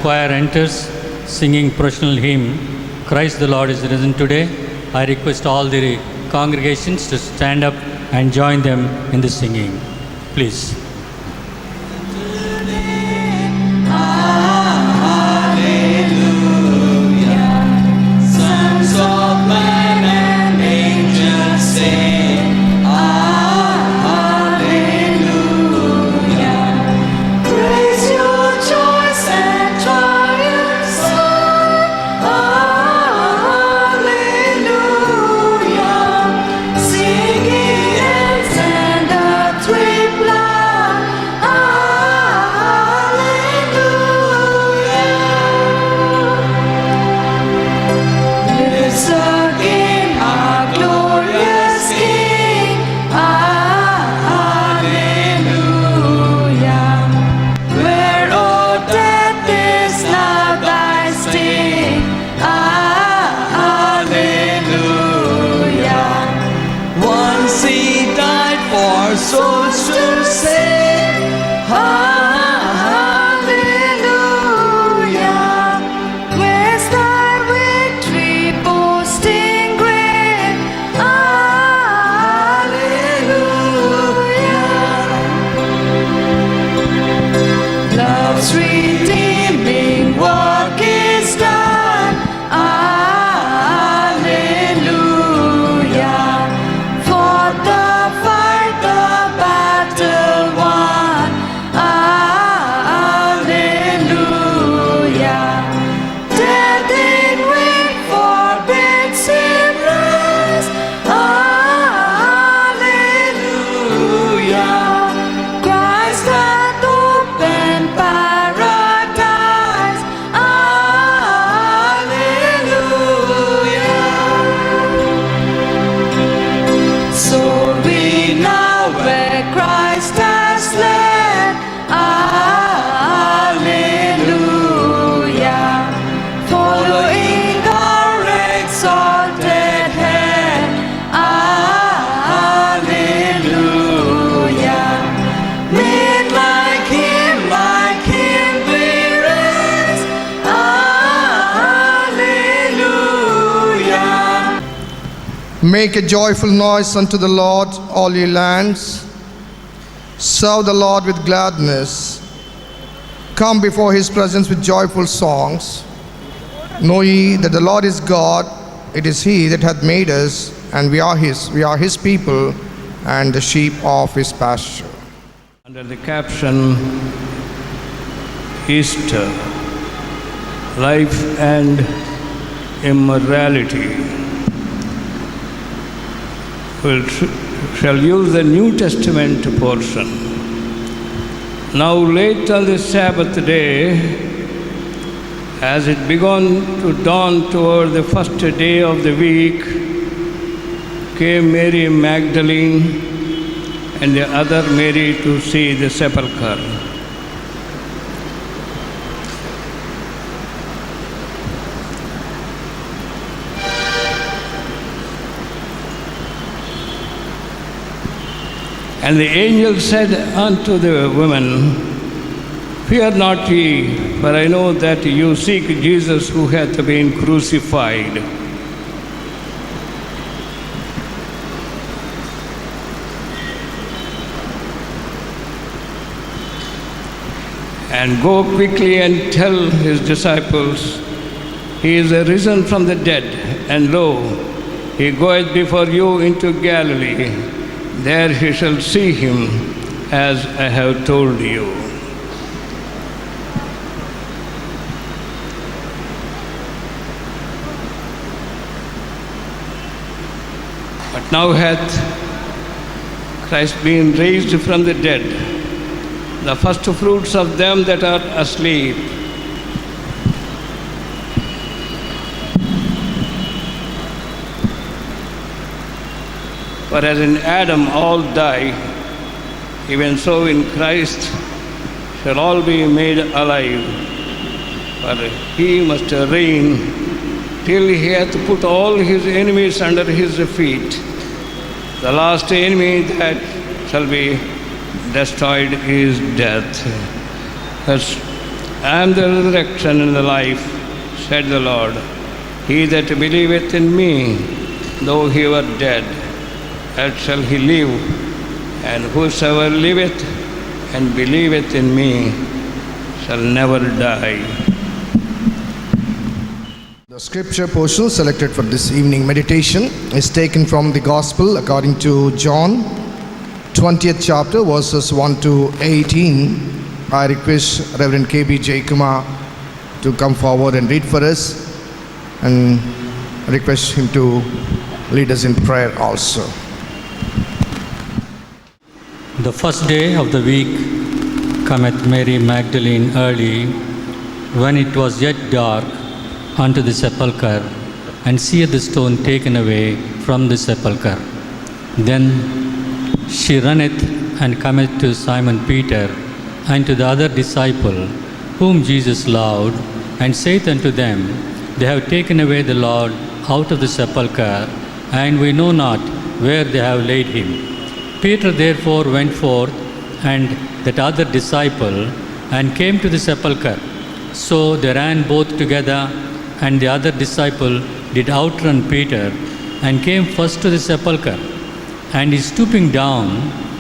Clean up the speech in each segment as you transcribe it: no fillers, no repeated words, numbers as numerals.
Choir enters singing processional hymn, Christ the Lord is risen today. I request all the congregations to stand up and join them in the singing. Please. Make a joyful noise unto the Lord, all ye lands. Serve the Lord with gladness. Come before his presence with joyful songs. Know ye that the Lord is God. It is he that hath made us, and we are his people, and the sheep of his pasture. Under the caption, Easter, Life and Immorality, we shall use the New Testament portion. Now late on the Sabbath day, as it began to dawn toward the first day of the week, came Mary Magdalene and the other Mary to see the sepulchre. And the angel said unto the woman, Fear not ye, for I know that you seek Jesus who hath been crucified. And go quickly and tell his disciples, He is risen from the dead, and lo, he goeth before you into Galilee. There he shall see him, as I have told you. But now hath Christ been raised from the dead, the first fruits of them that are asleep. For as in Adam all die, even so in Christ shall all be made alive. For he must reign till he hath put all his enemies under his feet. The last enemy that shall be destroyed is death. Let's I am the resurrection and the life, said the Lord. He that believeth in me, though he were dead, yet shall he live. And whosoever liveth and believeth in me shall never die. The scripture portion selected for this evening meditation is taken from the Gospel according to John, 20th chapter, verses 1 to 18. I request Reverend K.B. Jaykumar to come forward and read for us, and request him to lead us in prayer also. The first day of the week cometh Mary Magdalene early, when it was yet dark, unto the sepulchre, and seeth the stone taken away from the sepulchre. Then she runneth and cometh to Simon Peter and to the other disciple, whom Jesus loved, and saith unto them, They have taken away the Lord out of the sepulchre, and we know not where they have laid him. Peter therefore went forth, and that other disciple, and came to the sepulchre. So they ran both together, and the other disciple did outrun Peter, and came first to the sepulchre. And he, stooping down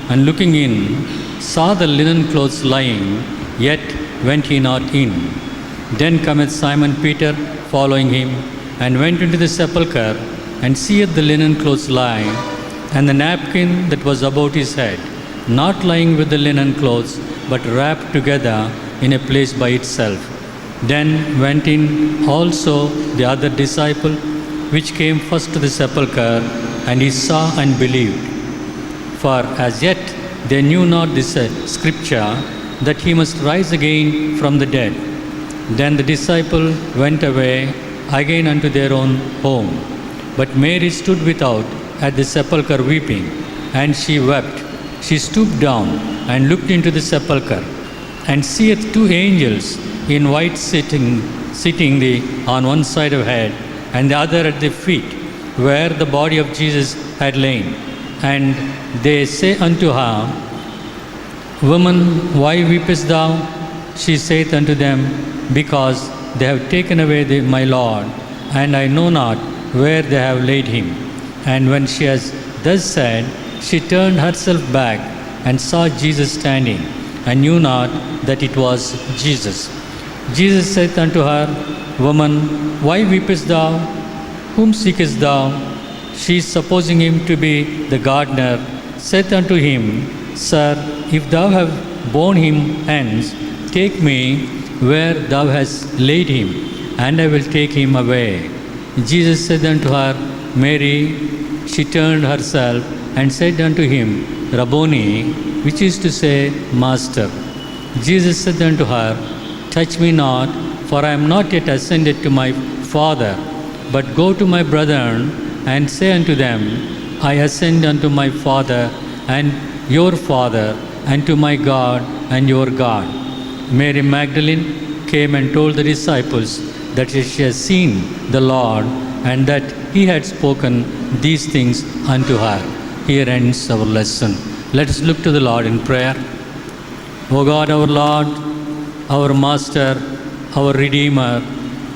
and looking in, saw the linen clothes lying, yet went he not in. Then cometh Simon Peter following him, and went into the sepulchre, and seeth the linen clothes lying, and the napkin that was about his head, not lying with the linen clothes, but wrapped together in a place by itself. Then went in also the other disciple, which came first to the sepulchre, and he saw and believed. For as yet they knew not this scripture, that he must rise again from the dead. Then the disciple went away again unto their own home. But Mary stood without at the sepulchre weeping, and she wept. She stooped down and looked into the sepulchre, and seeth two angels in white sitting on one side of head, and the other at the feet, where the body of Jesus had lain. And they say unto her, Woman, why weepest thou? She saith unto them, Because they have taken away my Lord, and I know not where they have laid him. And when she has thus said, she turned herself back, and saw Jesus standing, and knew not that it was Jesus. Jesus saith unto her, Woman, why weepest thou? Whom seekest thou? She, supposing him to be the gardener, saith unto him, Sir, if thou have borne him hence, take me where thou hast laid him, and I will take him away. Jesus said unto her, Mary. She turned herself and said unto him, Rabboni, which is to say, Master. Jesus said unto her, Touch me not, for I am not yet ascended to my Father, but go to my brethren, and say unto them, I ascend unto my Father and your Father, and to my God and your God. Mary Magdalene came and told the disciples that she had seen the Lord, and that he had spoken these things unto her. Here ends our lesson. Let us look to the Lord in prayer. O God, our Lord, our Master, our Redeemer,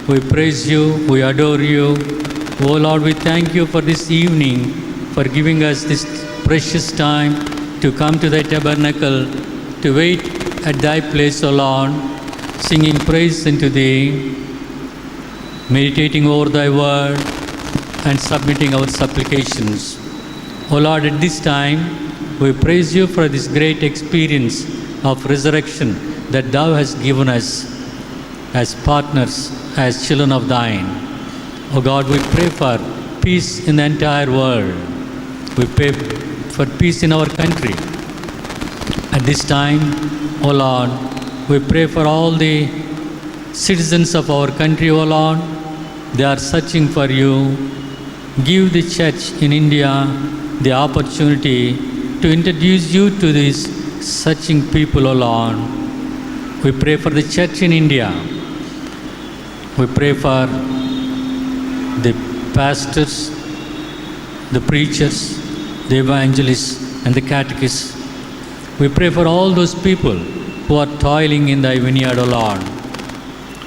we praise you, we adore you. O Lord, we thank you for this evening, for giving us this precious time to come to thy tabernacle, to wait at thy place, O Lord, singing praise unto thee, meditating over thy word, and submitting our supplications. O Lord, at this time, we praise you for this great experience of resurrection that thou hast given us as partners, as children of thine. O God, we pray for peace in the entire world. We pray for peace in our country. At this time, O Lord, we pray for all the citizens of our country, O Lord. They are searching for you. Give the church in India the opportunity to introduce you to these searching people, O Lord. We pray for the church in India. We pray for the pastors, the preachers, the evangelists, and the catechists. We pray for all those people who are toiling in thy vineyard, O Lord.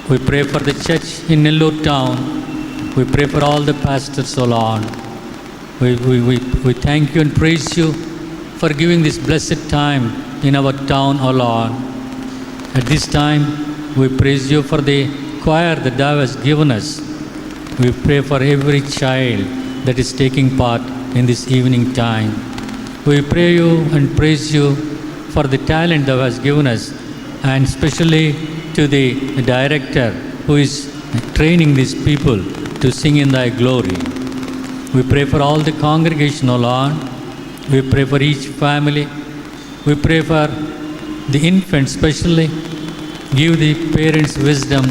We pray for the church in Nellore town. We pray for all the pastors, O Lord. We thank you and praise you for giving this blessed time in our town, O Lord. At this time, we praise you for the choir that thou hast given us. We pray for every child that is taking part in this evening time. We pray you and praise you for the talent thou hast given us, and especially to the director who is training these people to sing in thy glory. We pray for all the congregation, O Lord. We pray for each family. We pray for the infants especially. Give the parents wisdom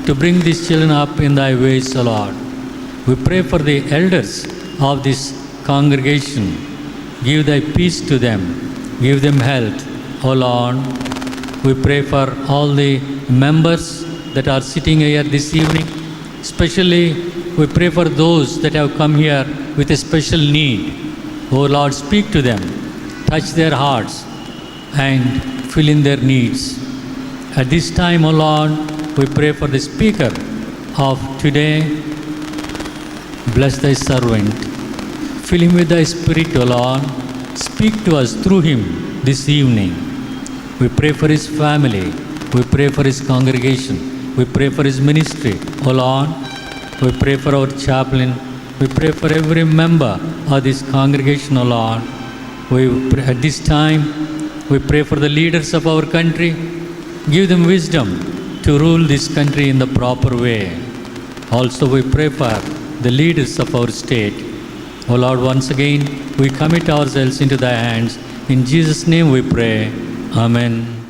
to bring these children up in thy ways, O Lord. We pray for the elders of this congregation. Give thy peace to them. Give them health, O Lord. We pray for all the members that are sitting here this evening. Especially, we pray for those that have come here with a special need. O Lord, speak to them, touch their hearts, and fill in their needs. At this time, O Lord, we pray for the speaker of today. Bless thy servant. Fill him with thy spirit, O Lord. Speak to us through him this evening. We pray for his family. We pray for his congregation. We pray for his ministry, O Lord. We pray for our chaplain. We pray for every member of this congregation, O Lord. At this time, we pray for the leaders of our country. Give them wisdom to rule this country in the proper way. Also, we pray for the leaders of our state. O Lord, once again, we commit ourselves into thy hands. In Jesus' name we pray. Amen.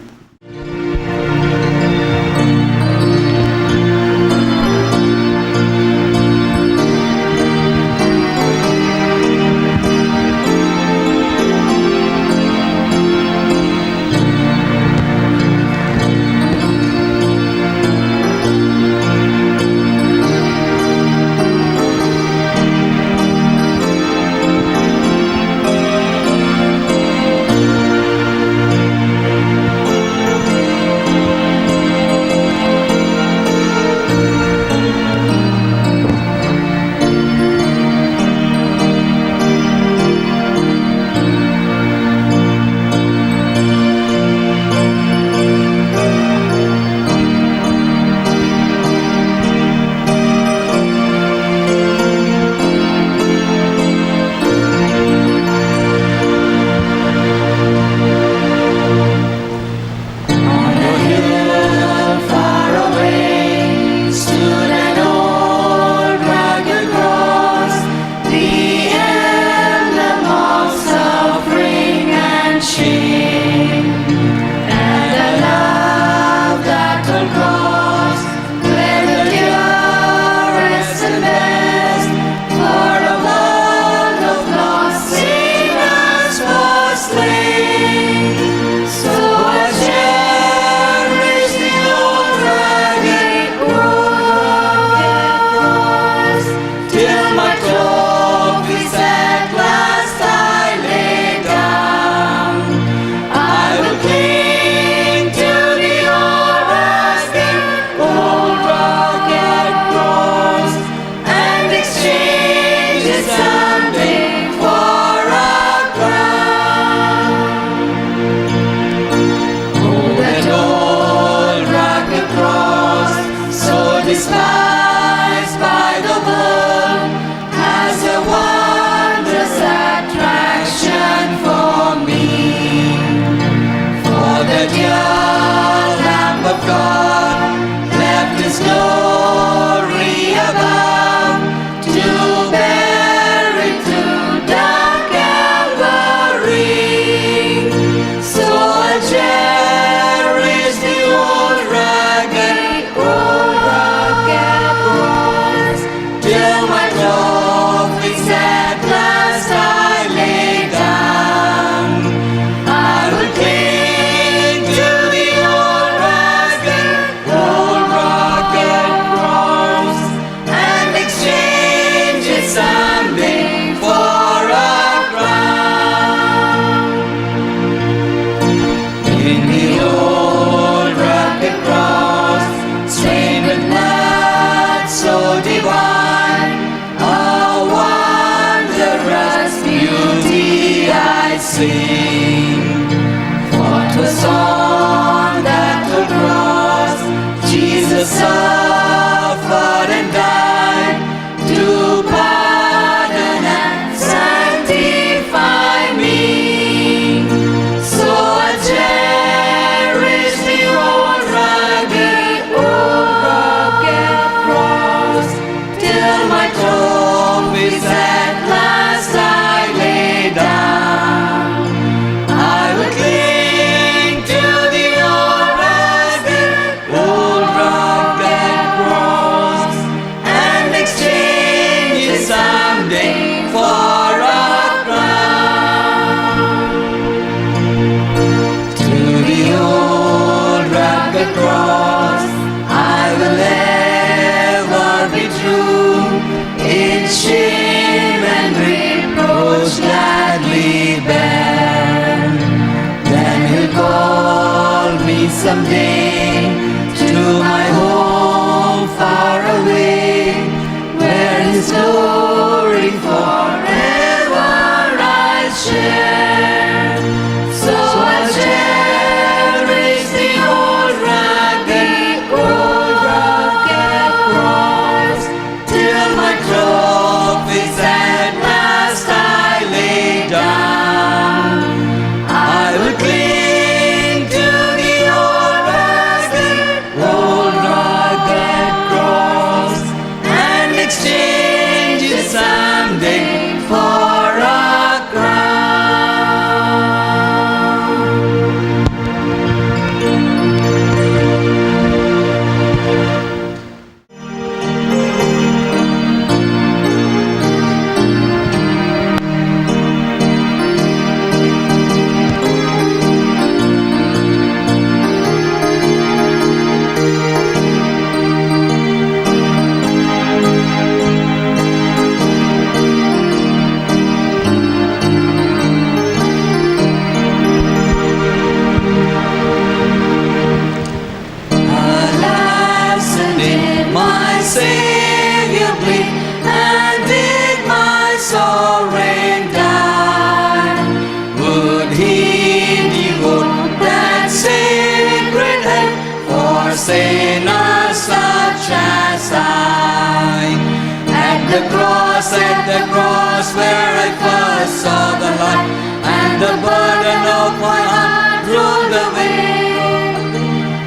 the cross where I first saw the light, and the burden of my heart rolled away.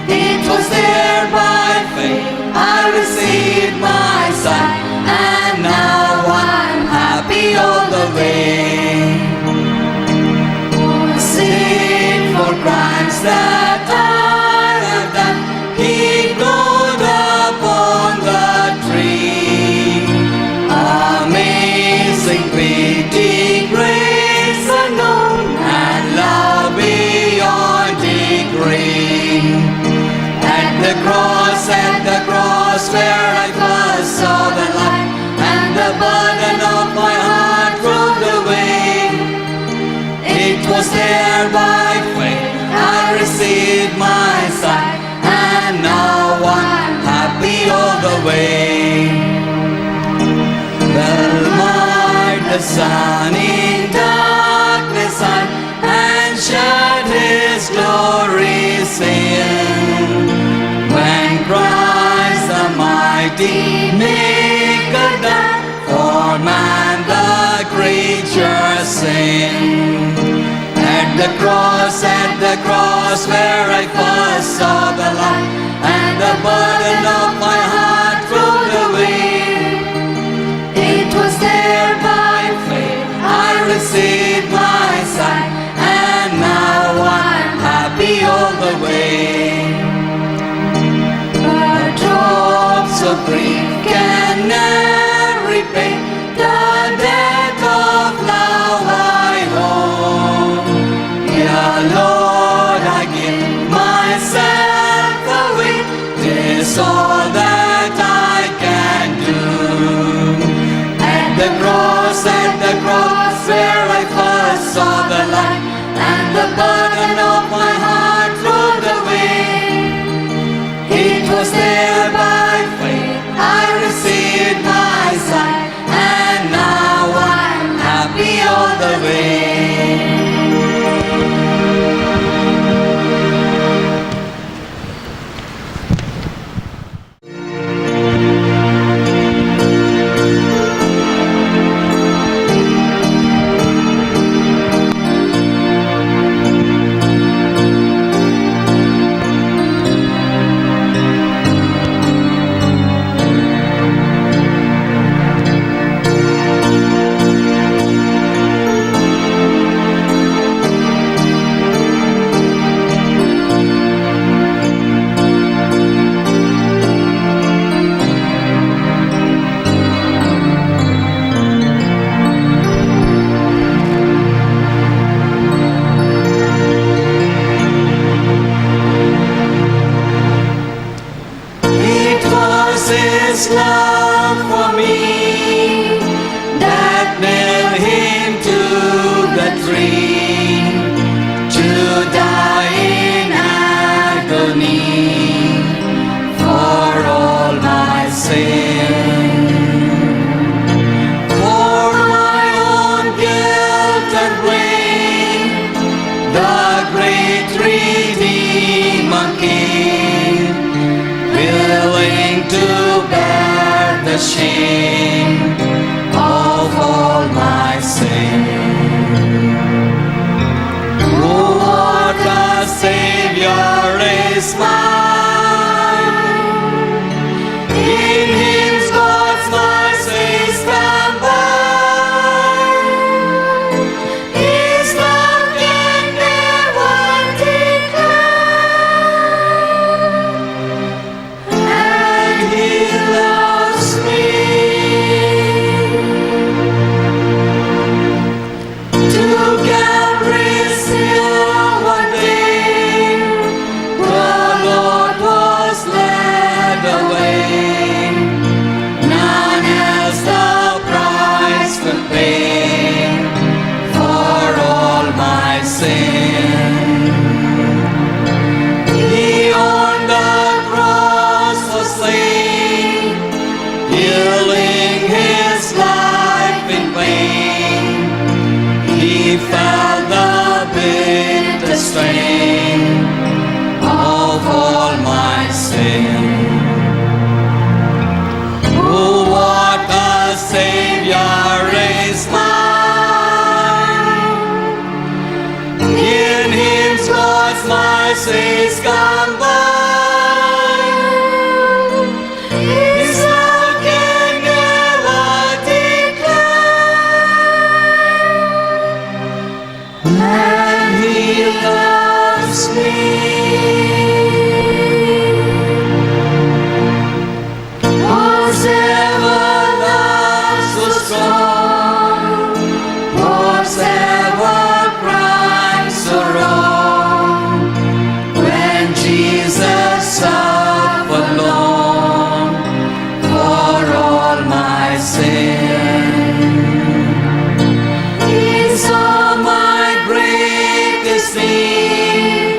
It was there by faith I received my sight, and now I'm happy all the way. Sin for crimes that I have done, He glowed upon the tree. Amazing pity, grace unknown, and love beyond degree. At the cross where I first saw the light, and the burden of my heart rolled away. It was there by faith I received my sight, and now I'm happy all the way. Well might the sun in darkness hide, and shed His glory sail, when Christ the mighty Maker died for man the creature sin. At the cross where I first saw the light, and the burden of my heart rolled away. It was there by faith I received my sight, and now I'm happy all the way. But drops of grief can never repay the debt of love I owe. Yeah, Lord, I give myself away. 'Tis all that I can do. At the cross where I first saw the light, and the burden of my heart rolled away. It was there by faith I received my sight, and now I'm happy all the way. His love for me that nailed Him to the tree, to die in agony for all my sin. For my own guilt and blame, the great Redeemer came, willing to bear the shame of all my sin. Oh, what a Savior is mine! In Him God's mercies combine. His love can never decline, and He loves me. To Calvary's hill one day, the mercies come by. His love can never decline. And He loves me. Whosoever loves the strong, whosoever crimes so wrong, when Jesus suffered long for all my sin, He saw my greatest need,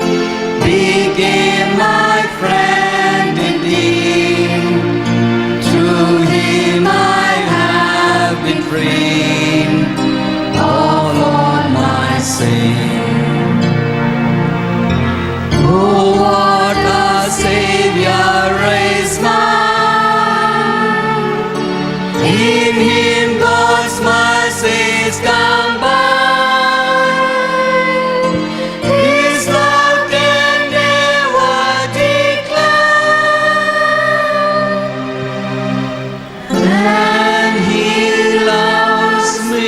became my friend indeed. Through Him I have been freed of all my sin. Oh, what a Savior is mine! In Him God's mercies combine. His love can never decline. And He loves me.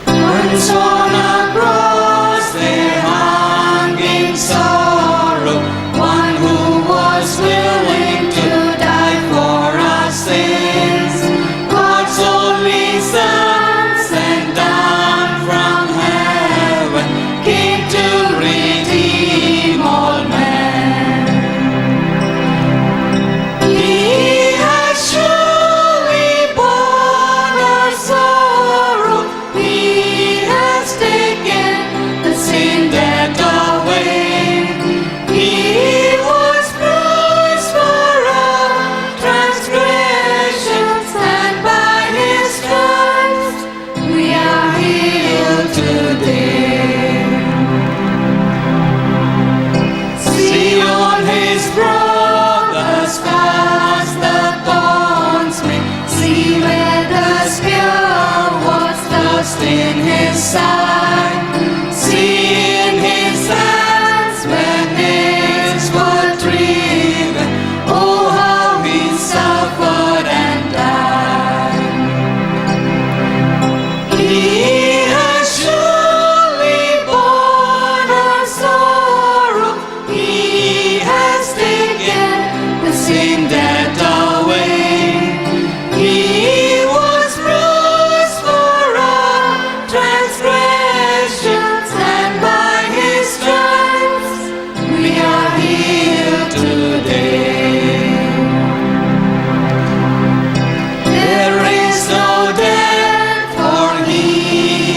Once on a cross there hung in sorrow one who was willing to die for our sins. God's only Son, sent down from heaven, came to redeem all men. He has surely borne our sorrow. He has taken the sin debt away. He was bruised for our transgressions, and by His stripes we are healed today. See on His brothers cast the thorns may, see where the spear was thrust in His side, see in His hands where nails were driven. Oh, how He suffered and died. He has surely borne our sorrow. He has taken the sin debt away. He was bruised for our transgressions, and by His stripes we are healed today. There is no death, for He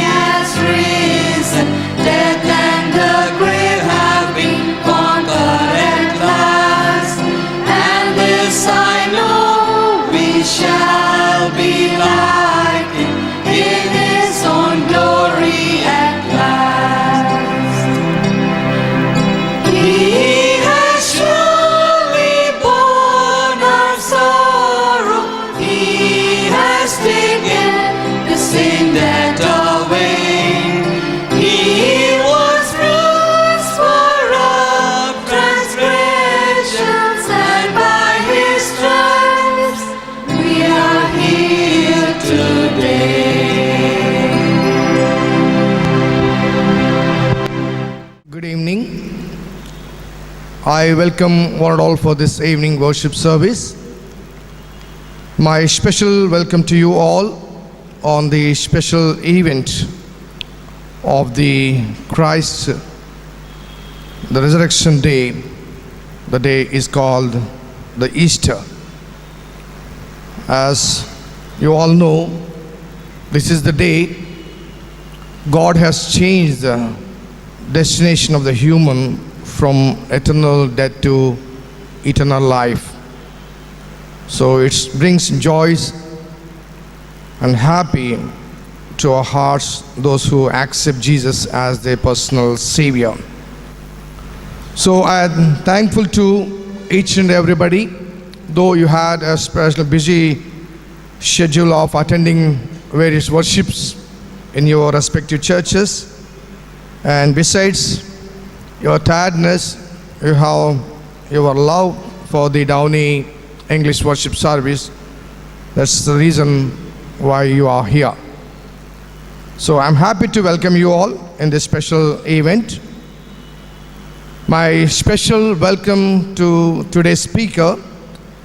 has risen. Death and the grave have been conquered at last. And this I know, we shall be like Him in His own glory at last. He has surely borne our sorrow. He has taken the sin debt away. He was bruised for our transgressions, and by His stripes we are healed today. Good evening. I welcome one and all for this evening worship service. My special welcome to you all on the special event of the Christ, the resurrection day. The day is called the Easter. As you all know, this is the day God has changed the destination of the human from eternal death to eternal life. So it brings joys and happy to our hearts, those who accept Jesus as their personal Savior. So I am thankful to each and everybody, though you had a special busy schedule of attending various worships in your respective churches, and besides your tiredness, you have your love for the Downey English worship service. That's the reason why you are here. So I'm happy to welcome you all in this special event. My special welcome to today's speaker,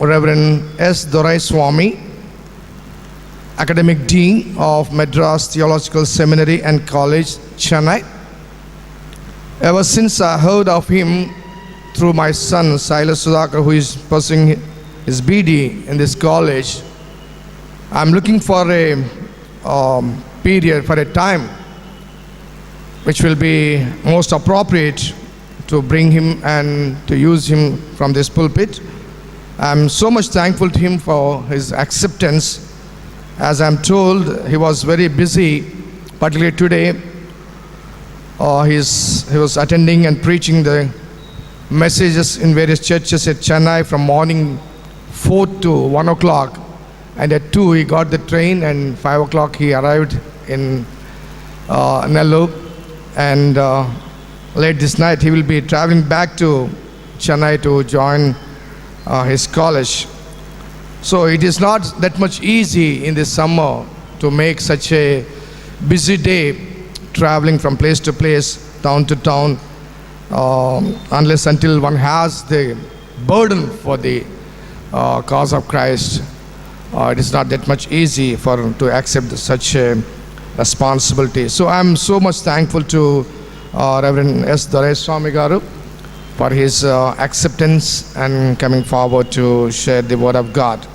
Reverend S. Doraiswamy, Academic Dean of Madras Theological Seminary and College, Chennai. Ever since I heard of him through my son Silas Sudhakar, who is pursuing his BD in this college, I'm looking for a period, for a time which will be most appropriate to bring him and to use him from this pulpit. I'm so much thankful to him for his acceptance. As I'm told, he was very busy, particularly today. He was attending and preaching the messages in various churches at Chennai from morning 4 to 1 o'clock. And at 2 he got the train, and 5 o'clock he arrived in Nellore. And late this night he will be traveling back to Chennai to join his college. So it is not that much easy in this summer to make such a busy day, traveling from place to place, town to town, unless until one has the burden for the cause of Christ. It is not that much easy to accept such a responsibility. So I'm so much thankful to Reverend S. Doraiswamy Garu for his acceptance and coming forward to share the word of God.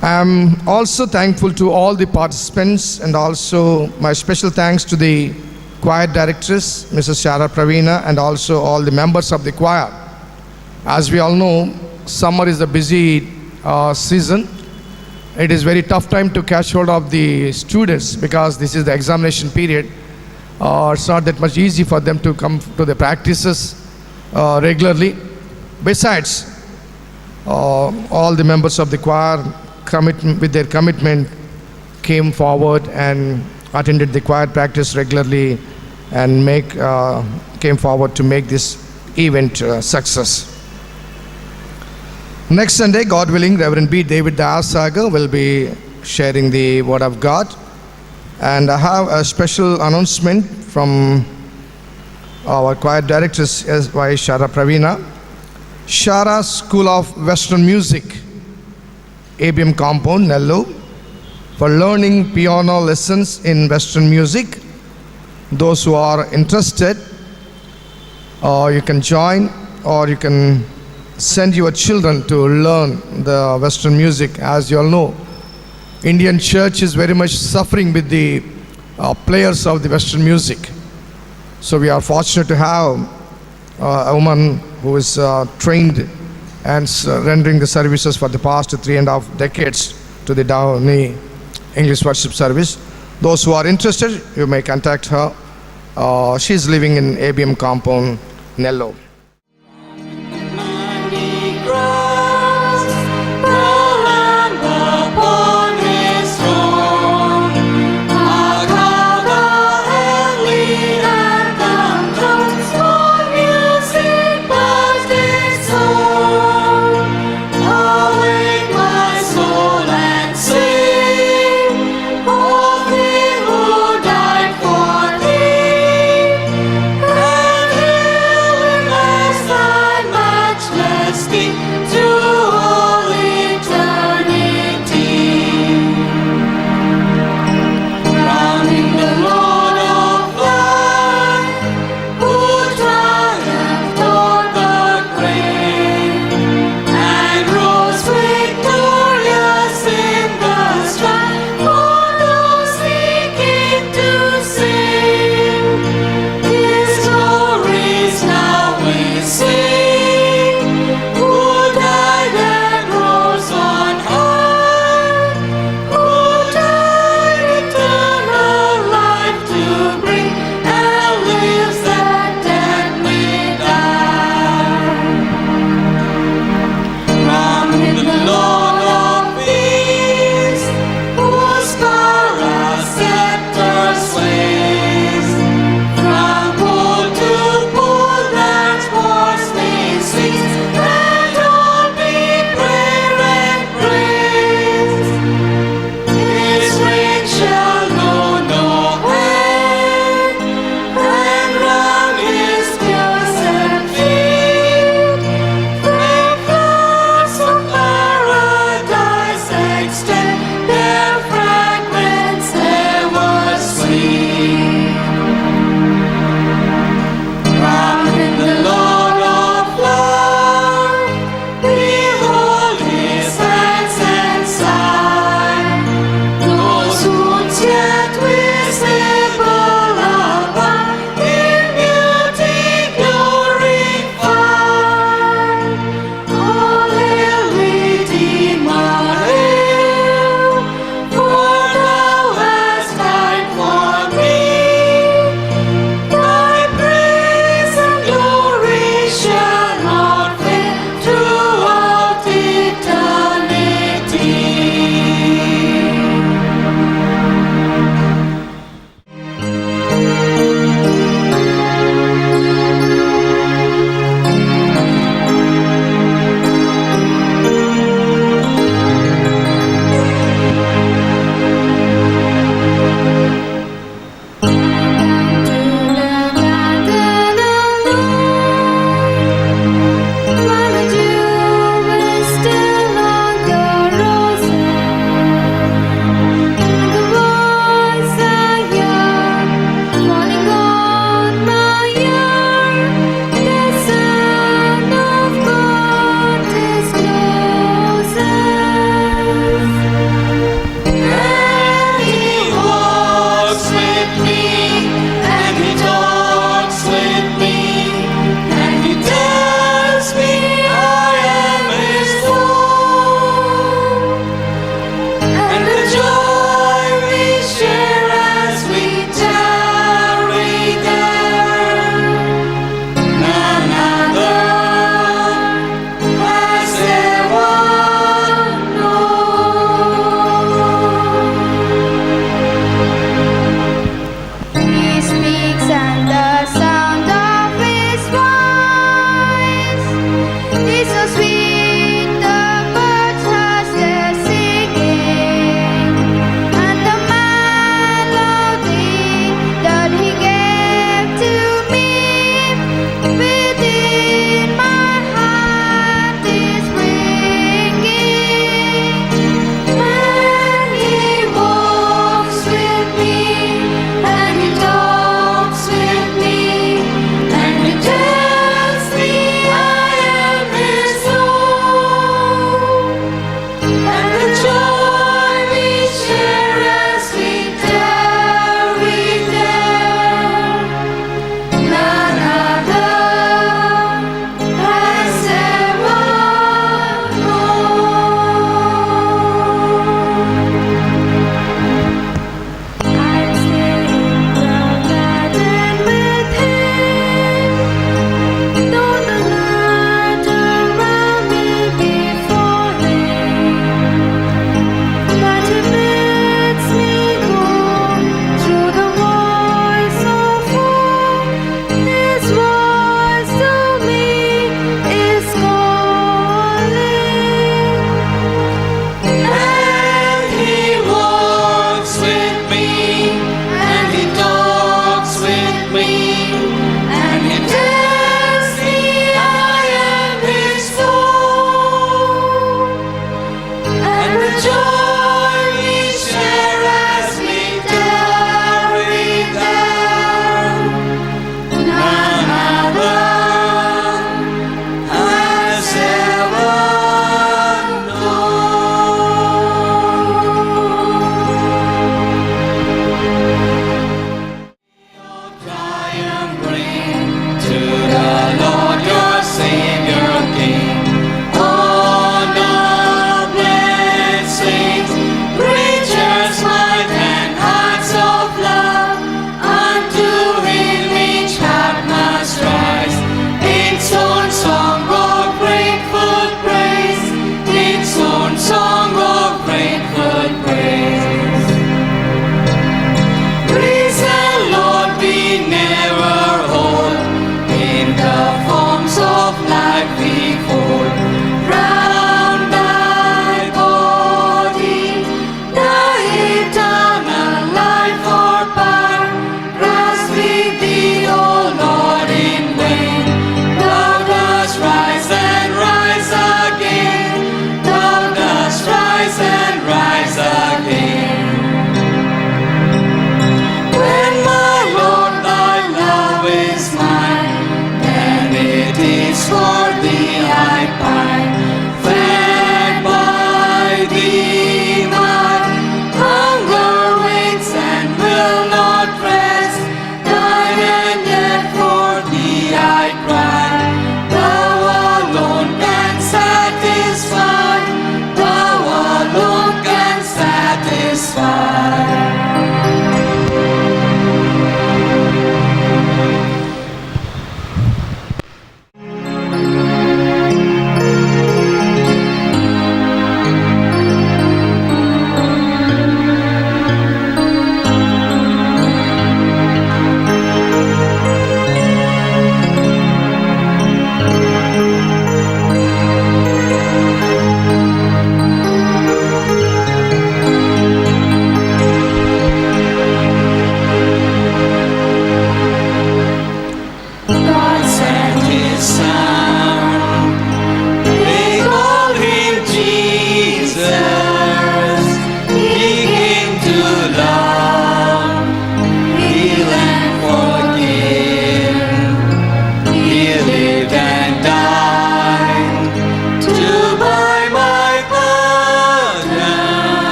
I'm also thankful to all the participants, and also my special thanks to the choir directress, Mrs. Shara Pravina, and also all the members of the choir. As we all know, summer is a busy season. It is very tough time to catch hold of the students because this is the examination period. It's not that much easy for them to come to the practices regularly. Besides, all the members of the choir with their commitment came forward and attended the choir practice regularly and came forward to make this event success. Next Sunday, God willing, Reverend B. David Dayasagar will be sharing the Word of God. And I have a special announcement from our choir directress, S.Y. Shara Pravina. Shara School of Western Music, ABM Compound, Nellore, for learning piano lessons in Western music. Those who are interested, you can join, or you can send your children to learn the Western music. As you all know, Indian church is very much suffering with the players of the Western music. So we are fortunate to have a woman who is trained and rendering the services for the past 3.5 decades to the Downey English worship service. Those who are interested, you may contact her. She is living in ABM Compound, Nellore. Mighty cross, the Lamb upon His throne. Hark, how the heavenly anthem drones, for music burst its song. Awake, my soul, and sing of Him who died for thee, and hail Him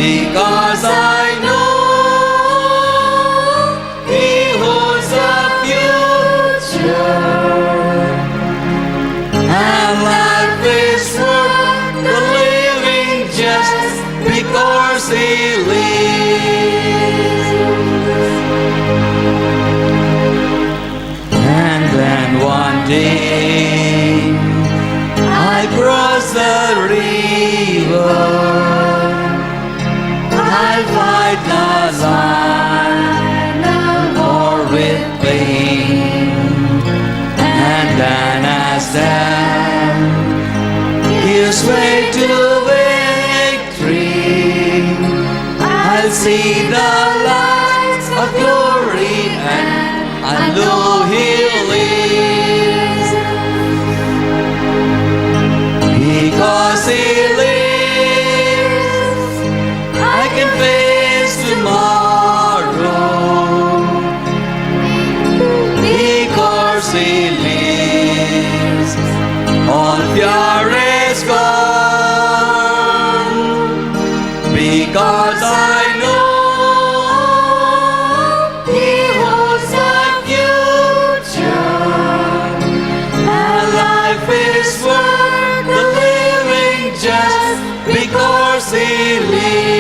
because I know He holds a future, and life is worth the living just because He lives. And then one day I cross the river, I'll fight the line no more with pain, and then as death gives way to victory, I'll see the lights of glory, and I know He lives. Because He lives, I can face tomorrow. Because He lives, all fear is gone. Because I know He holds the future, and life is worth the living just because He lives.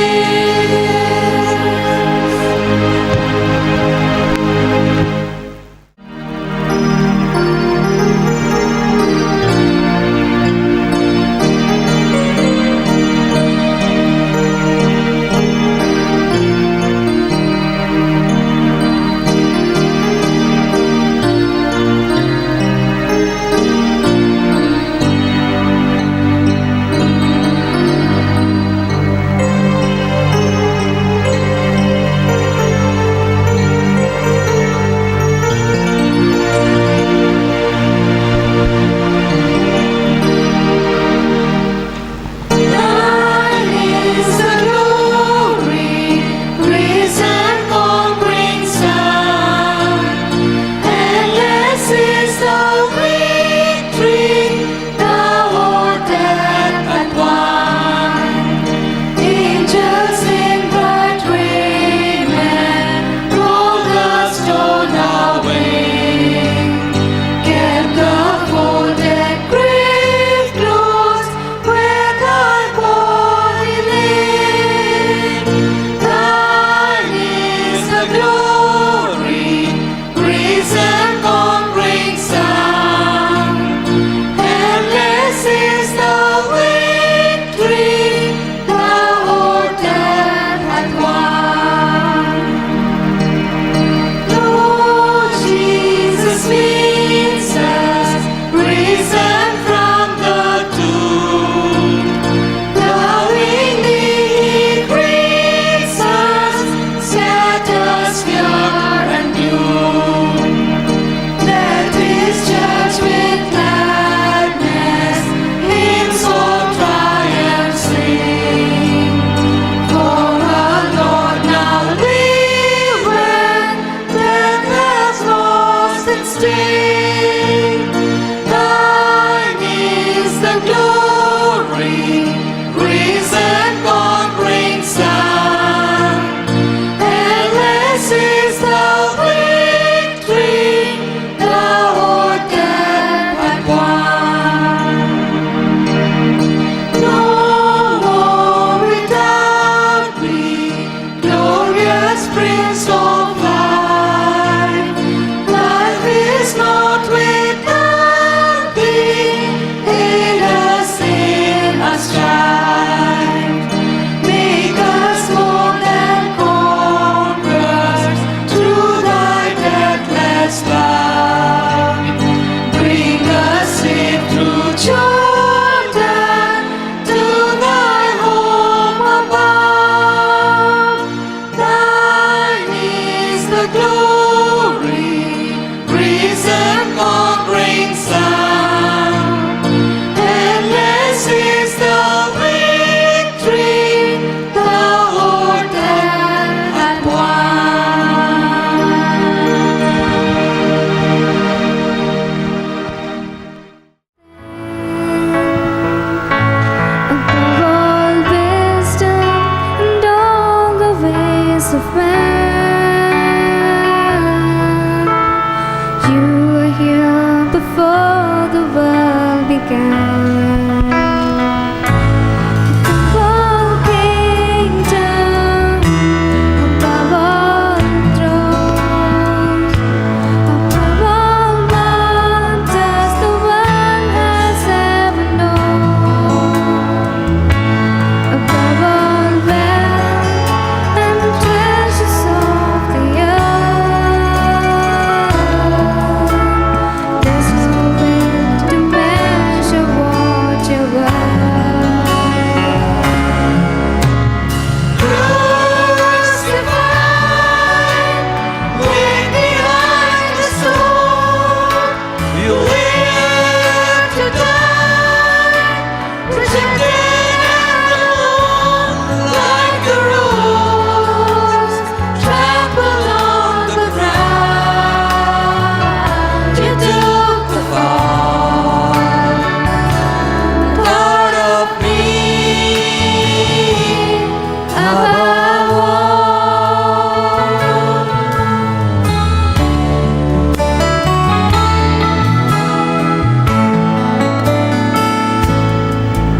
above all.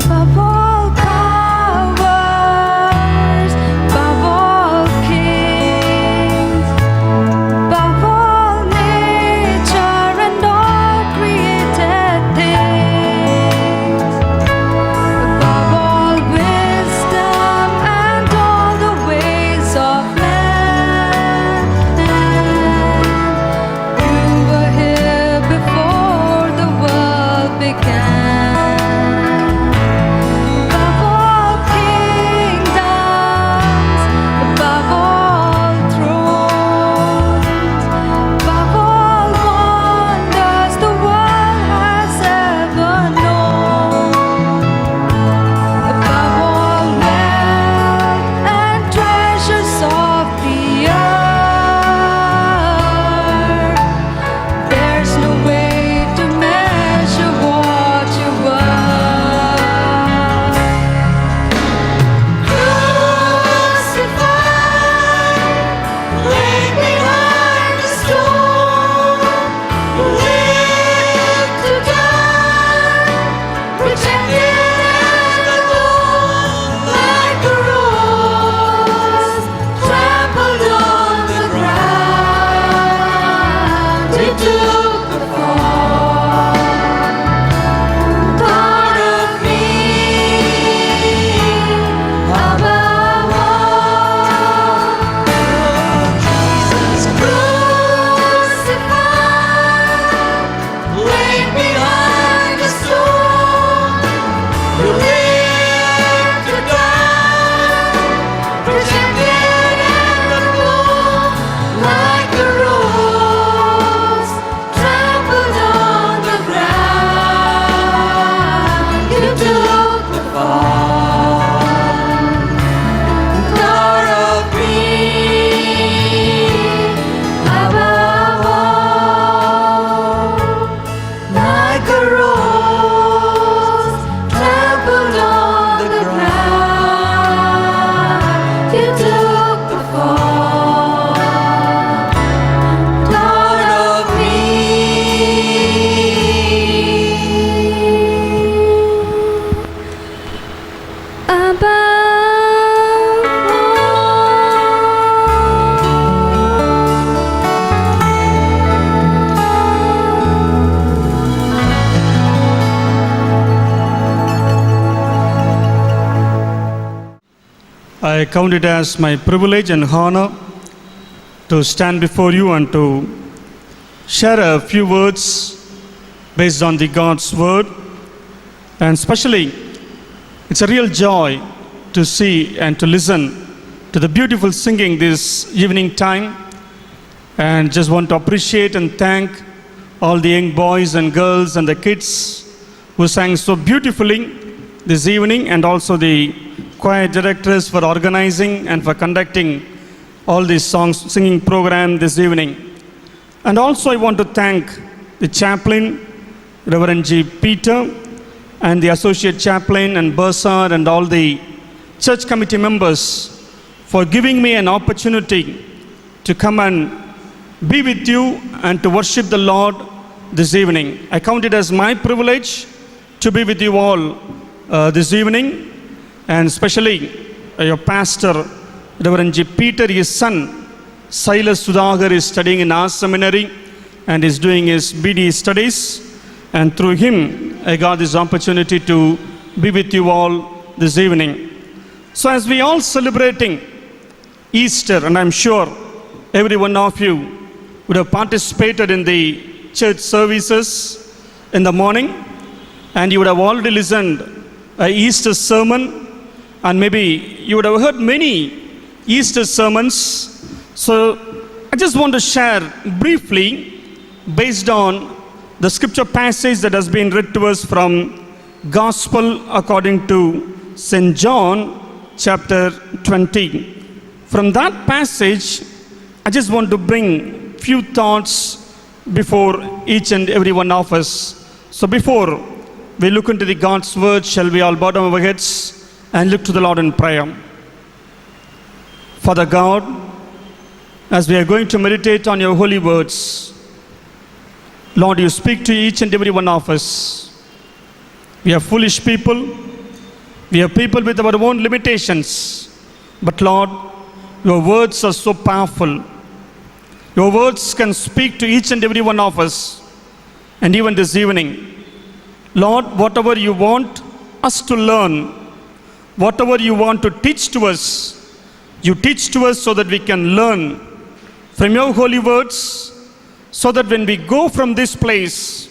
Above all powers, above all kings, above all nature and all created things, above all wisdom and all the ways of man. You were here before the world began. Above all kingdoms, above all thrones, above all wonders the world has ever known, above all wealth and treasures of the earth, there's no way to measure what you were. Crucified, laid behind the stone, lived to die, rejected and alone, like a rose trampled on the ground. He took the fall, thought of me above all. Jesus crucified, laid behind the stone, you lived to die, rejected and alone, like a rose trampled on the ground. You took the fall, thought of me above all, like a rose trampled on the ground. You took the fall, thought of me above all. I count it as my privilege and honor to stand before you and to share a few words based on the God's word. And especially, it's a real joy to see and to listen to the beautiful singing this evening time. And just want to appreciate and thank all the young boys and girls and the kids who sang so beautifully this evening, and also the choir directors for organizing and for conducting all these songs singing program this evening. And also I want to thank the chaplain, Reverend G. Peter, and the associate chaplain and bursar and all the church committee members for giving me an opportunity to come and be with you and to worship the Lord this evening. I count it as my privilege to be with you all this evening, and especially your pastor, Reverend G. Peter, his son, Silas Sudhagar, is studying in our seminary and is doing his BD studies. And through him, I got this opportunity to be with you all this evening. So as we all celebrating Easter, and I'm sure every one of you would have participated in the church services in the morning, and you would have already listened an Easter sermon, and maybe you would have heard many Easter sermons. So I just want to share briefly based on the scripture passage that has been read to us from Gospel according to St. John chapter 20. From that passage, I just want to bring few thoughts before each and every one of us. So before we look into the God's word, shall we all bow down our heads and look to the Lord in prayer? Father God, as we are going to meditate on your holy words, Lord, you speak to each and every one of us. We are foolish people. We are people with our own limitations. But Lord, your words are so powerful. Your words can speak to each and every one of us. And even this evening, Lord, whatever you want us to learn, whatever you want to teach to us, you teach to us so that we can learn from your holy words, so that when we go from this place,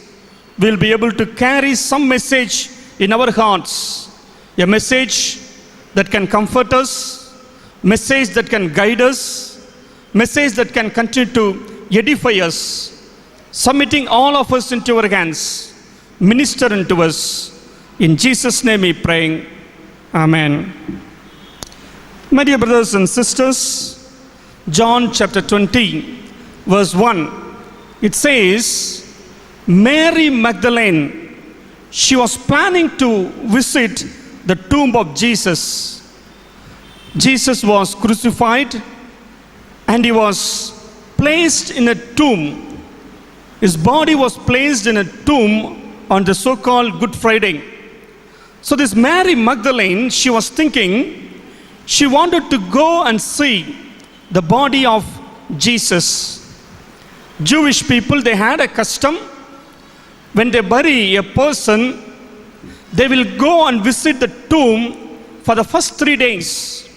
we'll be able to carry some message in our hearts, a message that can comfort us, message that can guide us, message that can continue to edify us, submitting all of us into your hands. Minister unto us. In Jesus' name we pray. Amen. My dear brothers and sisters, John chapter 20, verse 1, it says, Mary Magdalene, she was planning to visit the tomb of Jesus. Jesus was crucified and he was placed in a tomb. His body was placed in a tomb on the so-called Good Friday. So this Mary Magdalene, she was thinking, she wanted to go and see the body of Jesus. Jewish people, they had a custom, when they bury a person, they will go and visit the tomb for the first 3 days.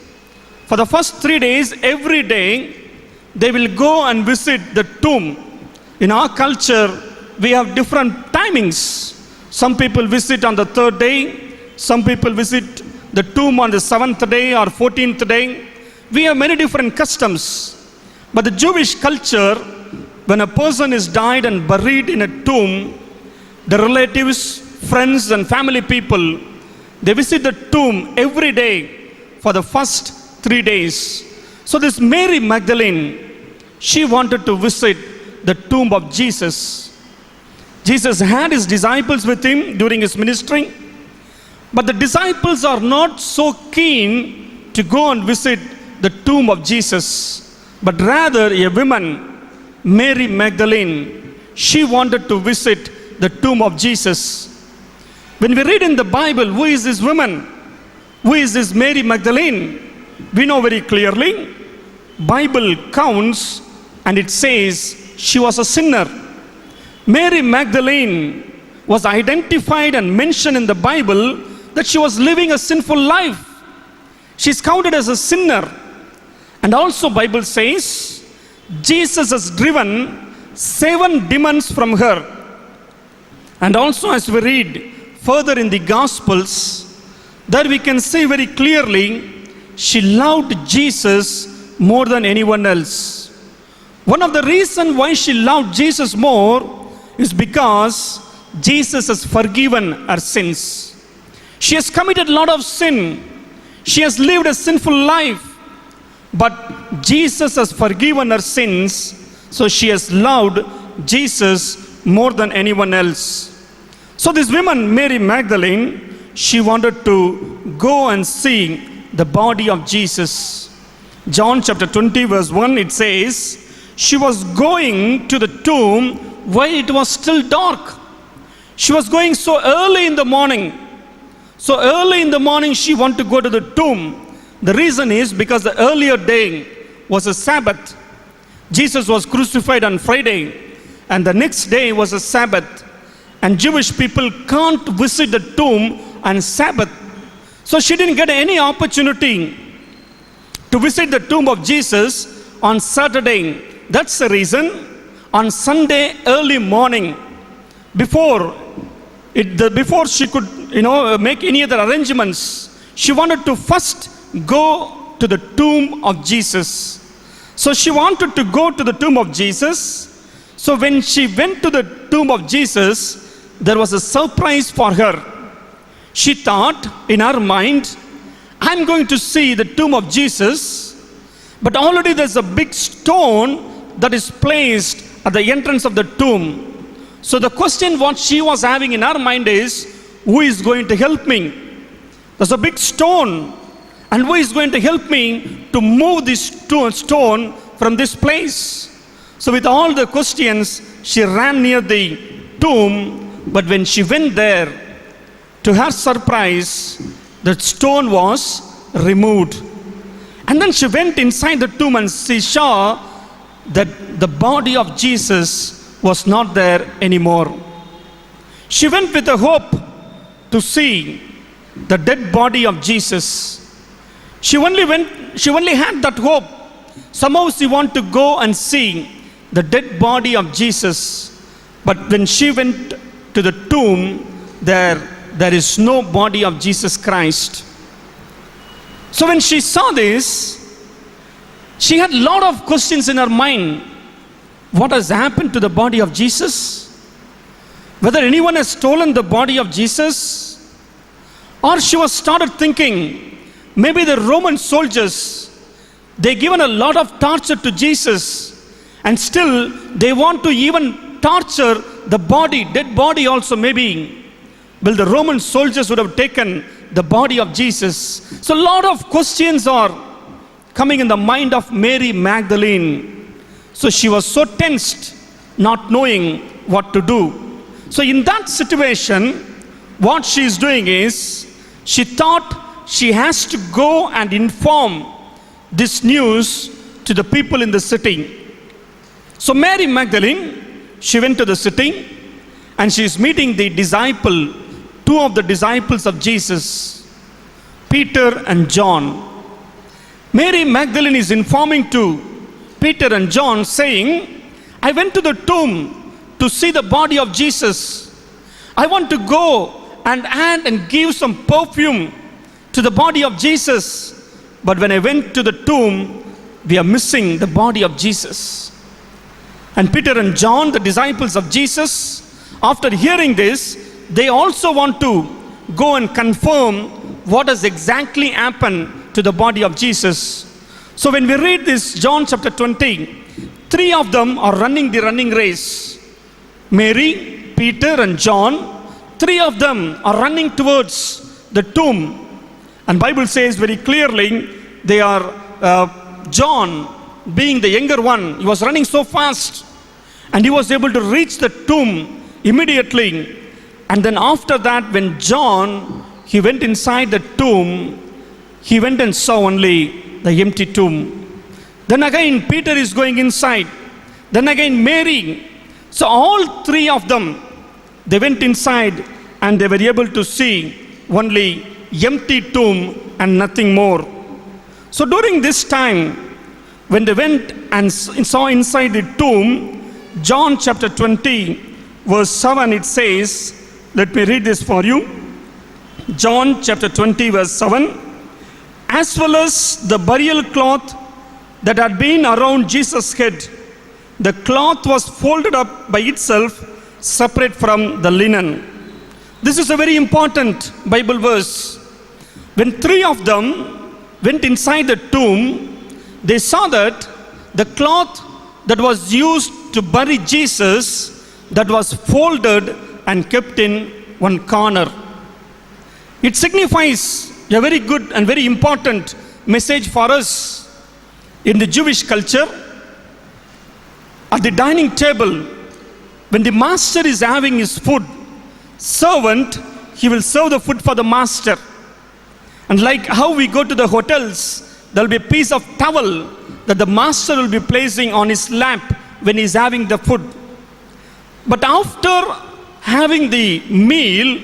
For the first 3 days, every day, they will go and visit the tomb. In our culture, we have different timings. Some people visit on the 3rd day, some people visit the tomb on the 7th day or 14th day. We have many different customs. But the Jewish culture, when a person is died and buried in a tomb, the relatives, friends and family people, they visit the tomb every day for the first 3 days. So this Mary Magdalene, she wanted to visit the tomb of Jesus. Jesus had his disciples with him during his ministry, but the disciples are not so keen to go and visit the tomb of Jesus, but rather a woman, Mary Magdalene, she wanted to visit the tomb of Jesus. When we read in the Bible, who is this woman? Who is this Mary Magdalene? We know very clearly, Bible counts and it says she was a sinner. Mary Magdalene was identified and mentioned in the Bible that she was living a sinful life. She's counted as a sinner. And also Bible says Jesus has driven 7 demons from her. And also as we read further in the Gospels, there we can see very clearly she loved Jesus more than anyone else. One of the reasons why she loved Jesus more is because Jesus has forgiven her sins. She has committed a lot of sin. She has lived a sinful life. But Jesus has forgiven her sins, so she has loved Jesus more than anyone else. So this woman, Mary Magdalene, she wanted to go and see the body of Jesus. John chapter 20 verse 1, it says, she was going to the tomb while it was still dark. She was going so early in the morning. So early in the morning she wanted to go to the tomb. The reason is because the earlier day was a Sabbath. Jesus was crucified on Friday and the next day was a Sabbath. And Jewish people can't visit the tomb on Sabbath. So she didn't get any opportunity to visit the tomb of Jesus on Saturday. That's the reason on Sunday early morning, before she could make any other arrangements, she wanted to first go to the tomb of Jesus. So she wanted to go to the tomb of Jesus. So when she went to the tomb of Jesus, there was a surprise for her. She thought in her mind, I'm going to see the tomb of Jesus, but already there's a big stone that is placed at the entrance of the tomb. So the question what she was having in her mind is, who is going to help me? There's a big stone And who is going to help me to move this stone from this place? So with all the questions, she ran near the tomb. But when she went there, to her surprise, the stone was removed. And then she went inside the tomb and she saw that the body of Jesus was not there anymore. She went with a hope to see the dead body of Jesus. She only had that hope. Somehow she wanted to go and see the dead body of Jesus. But when she went to the tomb, there is no body of Jesus Christ. So when she saw this, she had a lot of questions in her mind. What has happened to the body of Jesus? Whether anyone has stolen the body of Jesus? Or she was started thinking, maybe the Roman soldiers, they given a lot of torture to Jesus, and still they want to even torture the body, dead body also maybe. Well, the Roman soldiers would have taken the body of Jesus. So a lot of questions are coming in the mind of Mary Magdalene. So she was so tensed, not knowing what to do. So in that situation, what she is doing is, she thought she has to go and inform this news to the people in the city. So Mary Magdalene, she went to the city and she is meeting the disciple, two of the disciples of Jesus, Peter and John. Mary Magdalene is informing to Peter and John saying, I went to the tomb to see the body of Jesus. I want to go and add and give some perfume to the body of Jesus. But when I went to the tomb, we are missing the body of Jesus. And Peter and John, the disciples of Jesus, after hearing this, they also want to go and confirm what has exactly happened to the body of Jesus. So when we read this, John chapter 20, three of them are running the running race. Mary, Peter and John, three of them are running towards the tomb. And Bible says very clearly, they are John, being the younger one, he was running so fast and he was able to reach the tomb immediately. And then after that, when John, he went inside the tomb, he went and saw only the empty tomb. Then again Peter is going inside. Then again Mary. So all three of them, they went inside and they were able to see only empty tomb and nothing more. So during this time, when they went and saw inside the tomb, John chapter 20 verse 7, it says, let me read this for you. John chapter 20 verse 7, as well as the burial cloth that had been around Jesus' head, the cloth was folded up by itself, separate from the linen. This is a very important Bible verse. When three of them went inside the tomb, they saw that the cloth that was used to bury Jesus, that was folded and kept in one corner. It signifies a very good and very important message for us. In the Jewish culture, at the dining table, when the master is having his food, servant, he will serve the food for the master. And like how we go to the hotels, there will be a piece of towel that the master will be placing on his lap when he is having the food. But after having the meal,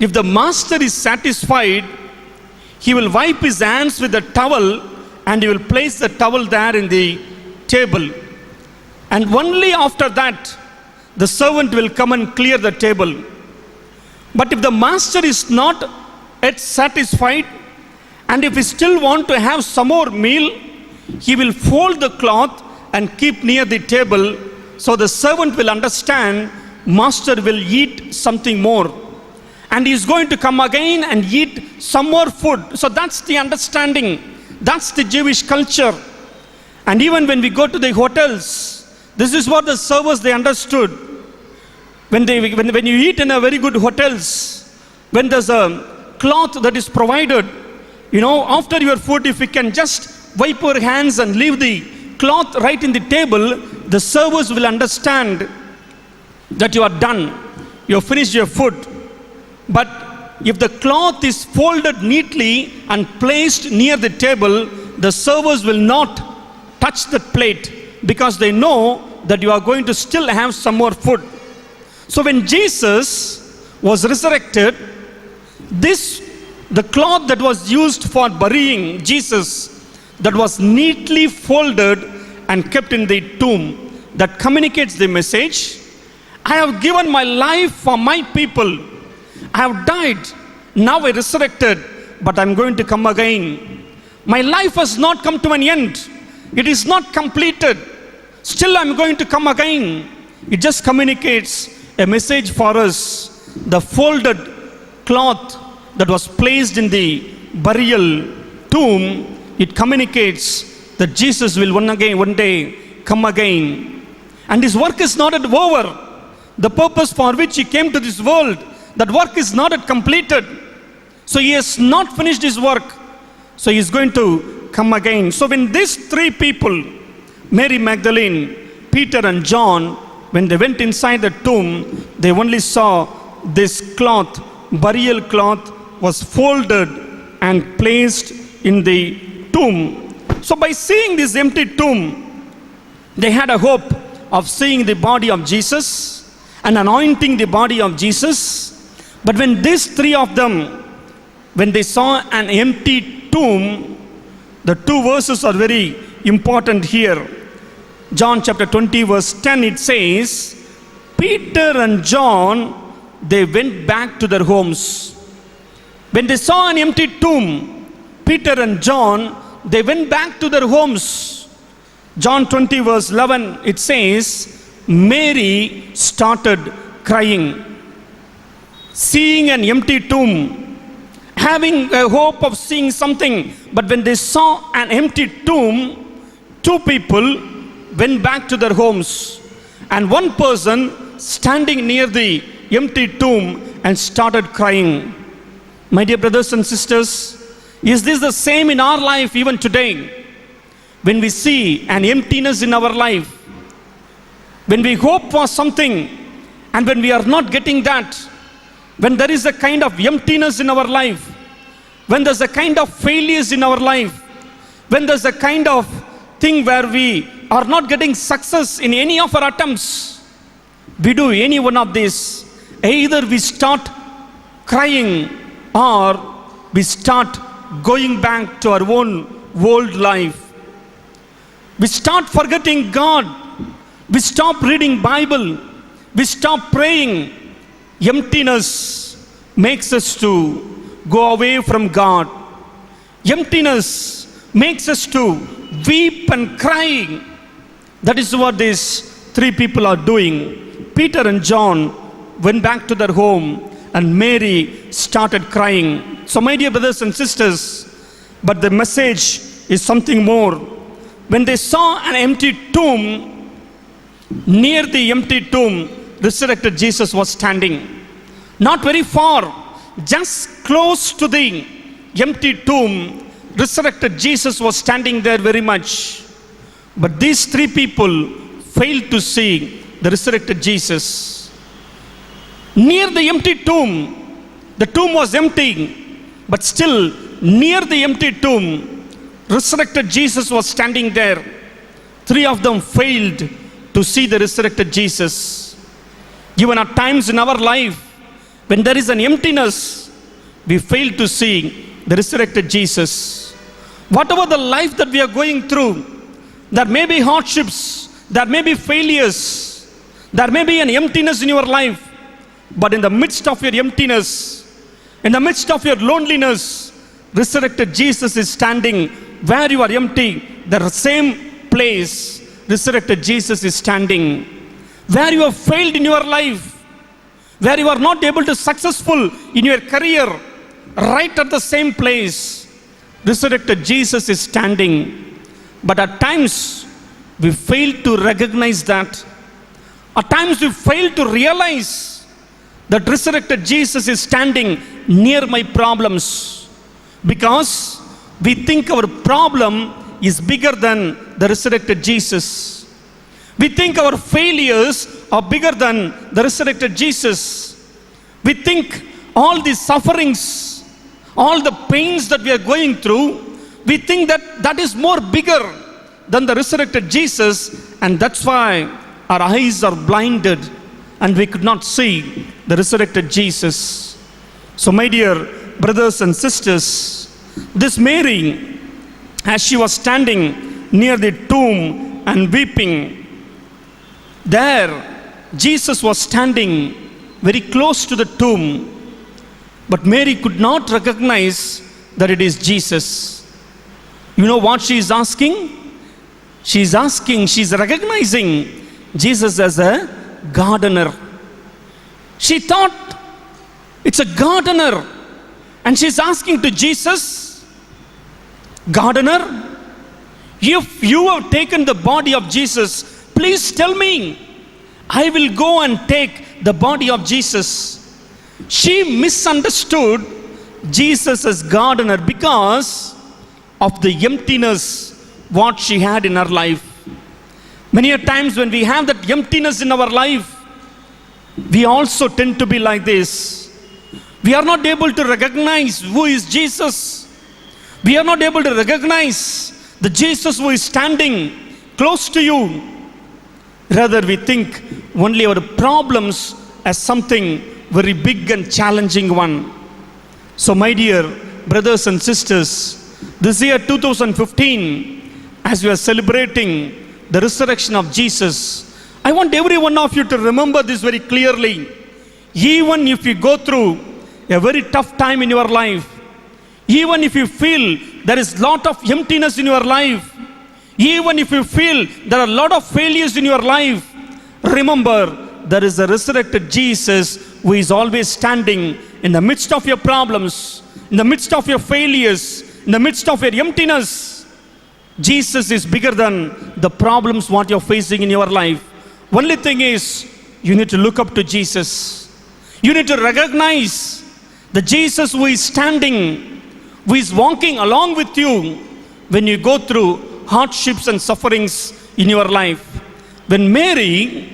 if the master is satisfied, he will wipe his hands with the towel and he will place the towel there in the table. And only after that, the servant will come and clear the table. But if the master is not yet satisfied, and if he still want to have some more meal, he will fold the cloth and keep near the table, so the servant will understand master will eat something more. And he is going to come again and eat some more food. So that's the understanding. That's the Jewish culture. And even when we go to the hotels, this is what the servers, they understood. When you eat in a very good hotels, when there's a cloth that is provided, after your food, if you can just wipe your hands and leave the cloth right in the table, the servers will understand that you are done. You have finished your food. But if the cloth is folded neatly and placed near the table, the servers will not touch the plate because they know that you are going to still have some more food. So when Jesus was resurrected, the cloth that was used for burying Jesus, that was neatly folded and kept in the tomb, that communicates the message: I have given my life for my people. I have died, now I resurrected, but I'm going to come again. My life has not come to an end. It is not completed. Still I'm going to come again. It just communicates a message for us. The folded cloth that was placed in the burial tomb, it communicates that Jesus will one day come again. And his work is not yet over. The purpose for which he came to this world, that work is not yet completed. So he has not finished his work. So he is going to come again. So when these three people, Mary Magdalene, Peter and John, when they went inside the tomb, they only saw this cloth, burial cloth, was folded and placed in the tomb. So by seeing this empty tomb, they had a hope of seeing the body of Jesus and anointing the body of Jesus. But when these three of them, when they saw an empty tomb, the two verses are very important here. John chapter 20 verse 10, it says, Peter and John, they went back to their homes. When they saw an empty tomb, Peter and John, they went back to their homes. John 20 verse 11, it says, Mary started crying. Seeing an empty tomb, having a hope of seeing something, but when they saw an empty tomb, two people went back to their homes, and one person standing near the empty tomb and started crying. My dear brothers and sisters, is this the same in our life even today? When we see an emptiness in our life, when we hope for something and when we are not getting that, when there is a kind of emptiness in our life, when there's a kind of failures in our life, when there's a kind of thing where we are not getting success in any of our attempts, we do any one of these. Either we start crying or we start going back to our own old life. We start forgetting God. We stop reading Bible. We stop praying. Emptiness makes us to go away from God. Emptiness makes us to weep and cry. That is what these three people are doing. Peter and John went back to their home and Mary started crying. So my dear brothers and sisters, but the message is something more. When they saw an empty tomb, near the empty tomb, resurrected Jesus was standing. Not very far, just close to the empty tomb, resurrected Jesus was standing there very much. But these three people failed to see the resurrected Jesus. Near the empty tomb, the tomb was empty, but still near the empty tomb, resurrected Jesus was standing there. Three of them failed to see the resurrected Jesus. Even at times in our life, when there is an emptiness, we fail to see the resurrected Jesus. Whatever the life that we are going through, there may be hardships, there may be failures, there may be an emptiness in your life, but in the midst of your emptiness, in the midst of your loneliness, resurrected Jesus is standing where you are empty. The same place, resurrected Jesus is standing. Where you have failed in your life, where you are not able to successful in your career, right at the same place, resurrected Jesus is standing. But at times, we fail to recognize that. At times, we fail to realize that resurrected Jesus is standing near my problems. because we think our problem is bigger than the resurrected Jesus. We think our failures are bigger than the resurrected Jesus. We think all the sufferings, all the pains that we are going through, we think that that is more bigger than the resurrected Jesus, and that's why our eyes are blinded and we could not see the resurrected Jesus. So my dear brothers and sisters, this Mary, as she was standing near the tomb and weeping, there Jesus was standing very close to the tomb, but Mary could not recognize that it is Jesus. You know what she is asking? She is recognizing Jesus as a gardener. She thought it's a gardener, and she's asking to Jesus, gardener, if you have taken the body of Jesus, please tell me, I will go and take the body of Jesus. She misunderstood Jesus as gardener because of the emptiness what she had in her life. Many a times when we have that emptiness in our life, we also tend to be like this. We are not able to recognize who is Jesus. We are not able to recognize the Jesus who is standing close to you. Rather, we think only our problems as something very big and challenging one. So my dear brothers and sisters, this year 2015, as we are celebrating the resurrection of Jesus, I want every one of you to remember this very clearly. Even if you go through a very tough time in your life, even if you feel there is a lot of emptiness in your life, even if you feel there are a lot of failures in your life, remember there is a resurrected Jesus who is always standing in the midst of your problems, in the midst of your failures, in the midst of your emptiness. Jesus is bigger than the problems what you're facing in your life. Only thing is, you need to look up to Jesus. You need to recognize the Jesus who is standing, who is walking along with you when you go through hardships and sufferings in your life. When Mary,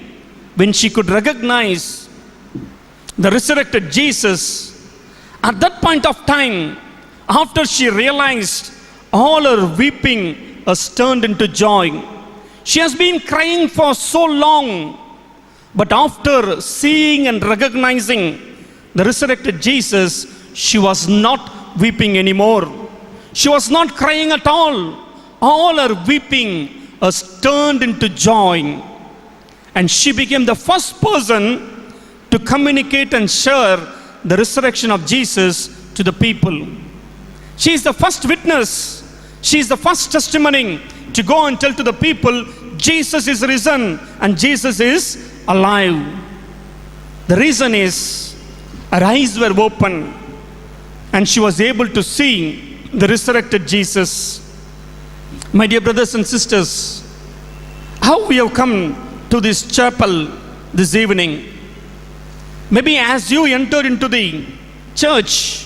when she could recognize the resurrected Jesus, at that point of time, after she realized all her weeping has turned into joy. She has been crying for so long, but after seeing and recognizing the resurrected Jesus, she was not weeping anymore. She was not crying at all. All her weeping has turned into joy. And she became the first person to communicate and share the resurrection of Jesus to the people. She is the first witness. She is the first testimony to go and tell to the people, Jesus is risen and Jesus is alive. The reason is her eyes were open and she was able to see the resurrected Jesus. My dear brothers and sisters, how we have come to this chapel this evening. Maybe as you enter into the church,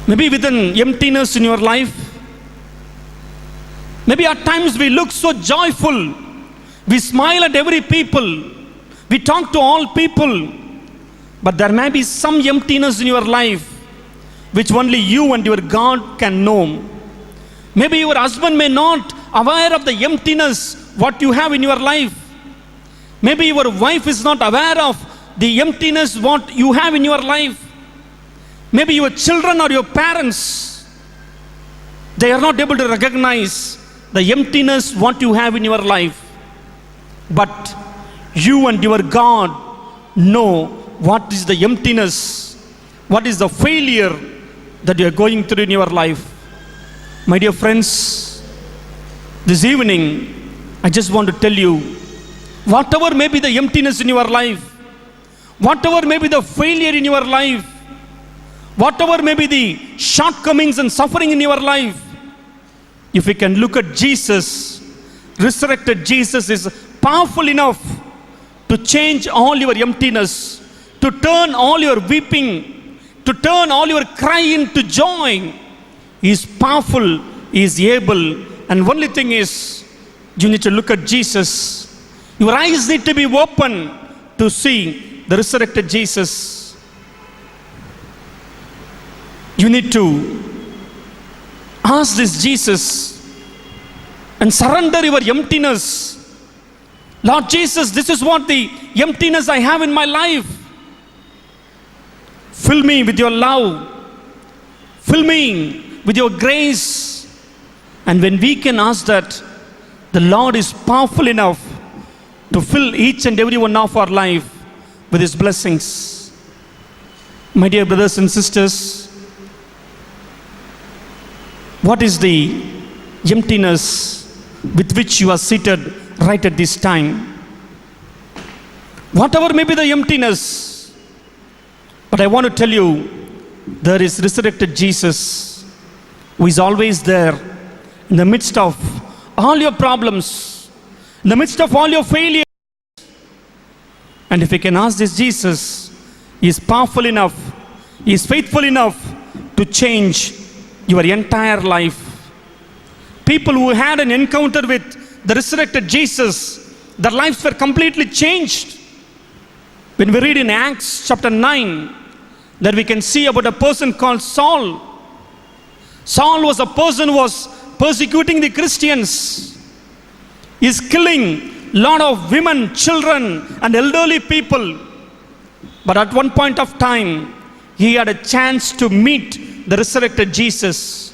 maybe with an emptiness in your life, maybe at times we look so joyful, we smile at every people, we talk to all people, but there may be some emptiness in your life which only you and your God can know. Maybe your husband may not aware of the emptiness what you have in your life. Maybe your wife is not aware of the emptiness what you have in your life. Maybe your children or your parents, they are not able to recognize the emptiness what you have in your life. But you and your God know what is the emptiness, what is the failure that you are going through in your life. My dear friends, this evening, I just want to tell you, whatever may be the emptiness in your life, whatever may be the failure in your life, whatever may be the shortcomings and suffering in your life, if we can look at Jesus, resurrected Jesus is powerful enough to change all your emptiness, to turn all your weeping, to turn all your cry into joy. He is powerful, He is able, and only thing is, you need to look at Jesus. Your eyes need to be open to see the resurrected Jesus. You need to ask this Jesus and surrender your emptiness. Lord Jesus, this is what the emptiness I have in my life. Fill me with your love. Fill me with your grace. And when we can ask that, the Lord is powerful enough to fill each and every one of our life with His blessings. My dear brothers and sisters, what is the emptiness with which you are seated right at this time? Whatever may be the emptiness, but I want to tell you, there is resurrected Jesus who is always there in the midst of all your problems, in the midst of all your failures. And if we can ask this Jesus, He is powerful enough, He is faithful enough to change your entire life. People who had an encounter with the resurrected Jesus, their lives were completely changed. When we read in Acts chapter 9, that we can see about a person called Saul. Saul was a person who was persecuting the Christians. He is killing a lot of women, children, and elderly people. But at one point of time, he had a chance to meet the resurrected Jesus.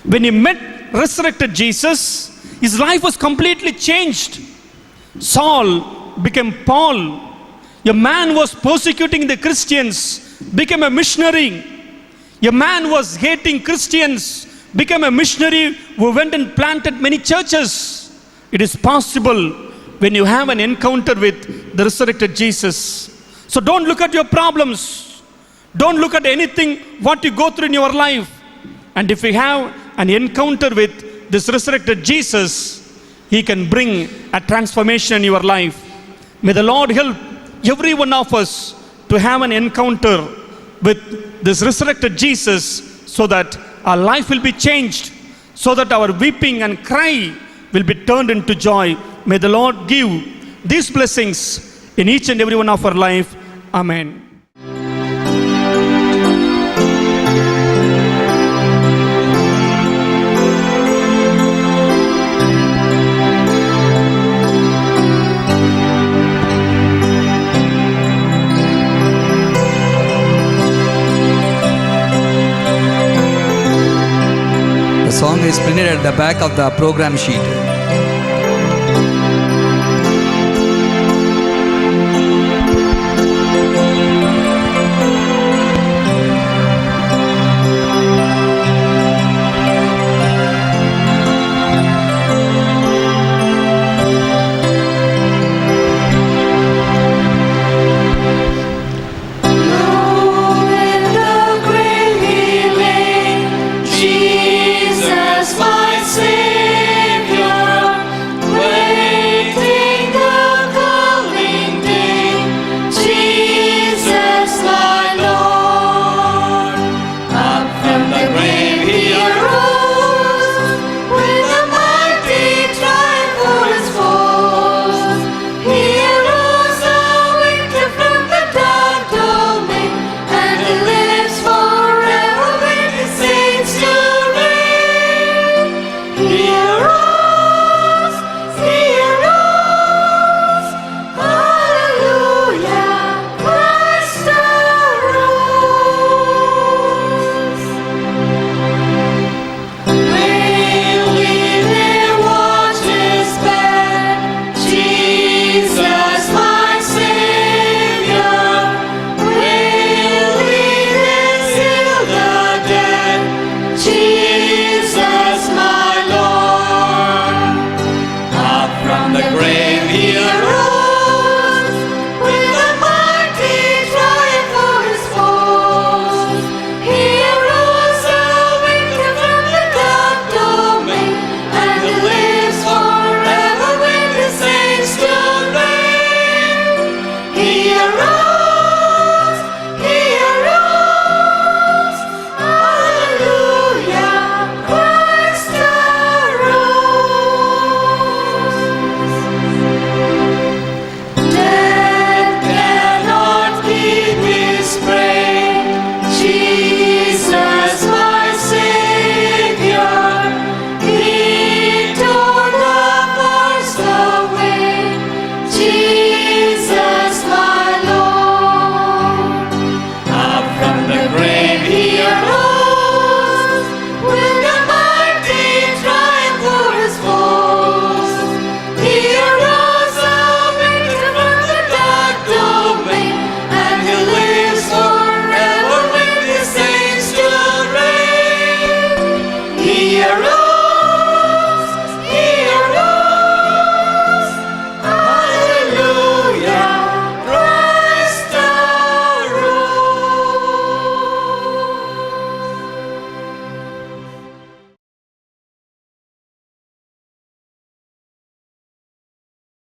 When he met resurrected Jesus, his life was completely changed. Saul became Paul. A man was persecuting the Christians, became a missionary. A man was hating Christians, became a missionary who went and planted many churches. It is possible when you have an encounter with the resurrected Jesus. So don't look at your problems. Don't look at anything what you go through in your life. And if you have an encounter with this resurrected Jesus, He can bring a transformation in your life. May the Lord help every one of us to have an encounter with this resurrected Jesus, so that our life will be changed, so that our weeping and cry will be turned into joy. May the Lord give these blessings in each and every one of our life. Amen. The song is printed at the back of the program sheet.